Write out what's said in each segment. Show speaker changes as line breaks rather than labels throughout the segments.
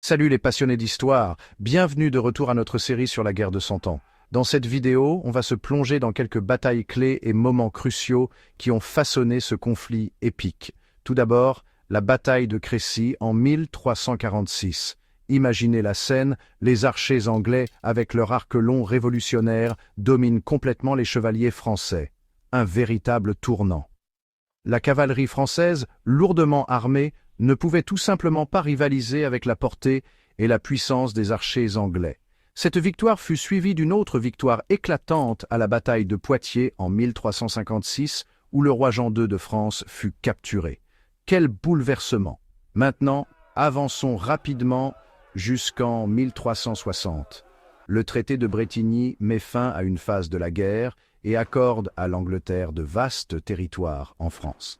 Salut les passionnés d'histoire, bienvenue de retour à notre série sur la guerre de Cent Ans. Dans cette vidéo, on va se plonger dans quelques batailles clés et moments cruciaux qui ont façonné ce conflit épique. Tout d'abord, la bataille de Crécy en 1346. Imaginez la scène, les archers anglais, avec leur arc long révolutionnaire, dominent complètement les chevaliers français. Un véritable tournant. La cavalerie française, lourdement armée, ne pouvait tout simplement pas rivaliser avec la portée et la puissance des archers anglais. Cette victoire fut suivie d'une autre victoire éclatante à la bataille de Poitiers en 1356, où le roi Jean II de France fut capturé. Quel bouleversement! Maintenant, avançons rapidement jusqu'en 1360. Le traité de Bretigny met fin à une phase de la guerre et accorde à l'Angleterre de vastes territoires en France.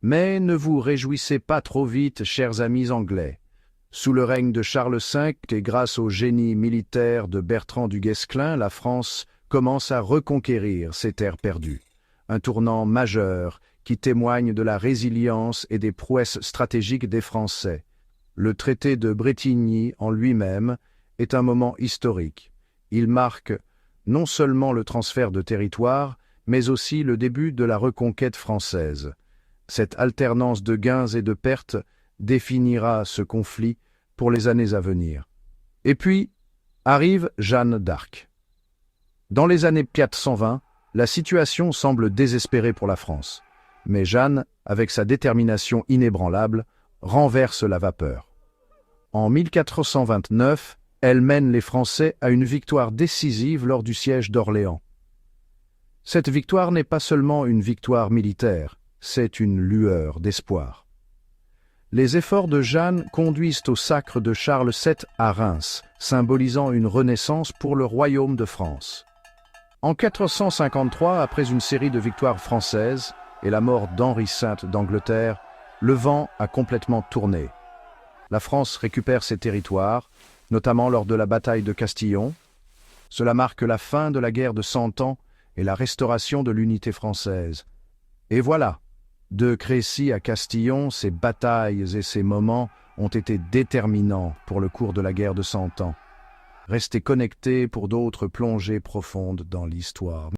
Mais ne vous réjouissez pas trop vite, chers amis anglais. Sous le règne de Charles V et grâce au génie militaire de Bertrand du Guesclin, la France commence à reconquérir ses terres perdues. Un tournant majeur qui témoigne de la résilience et des prouesses stratégiques des Français. Le traité de Bretigny en lui-même est un moment historique. Il marque non seulement le transfert de territoire, mais aussi le début de la reconquête française. Cette alternance de gains et de pertes définira ce conflit pour les années à venir. Et puis, arrive Jeanne d'Arc. Dans les années 420, la situation semble désespérée pour la France. Mais Jeanne, avec sa détermination inébranlable, renverse la vapeur. En 1429, elle mène les Français à une victoire décisive lors du siège d'Orléans. Cette victoire n'est pas seulement une victoire militaire, c'est une lueur d'espoir. Les efforts de Jeanne conduisent au sacre de Charles VII à Reims, symbolisant une renaissance pour le royaume de France. En 1453, après une série de victoires françaises et la mort d'Henri V d'Angleterre, le vent a complètement tourné. La France récupère ses territoires, notamment lors de la bataille de Castillon. Cela marque la fin de la guerre de Cent Ans et la restauration de l'unité française. Et voilà, de Crécy à Castillon, ces batailles et ces moments ont été déterminants pour le cours de la guerre de Cent Ans. Restez connectés pour d'autres plongées profondes dans l'histoire.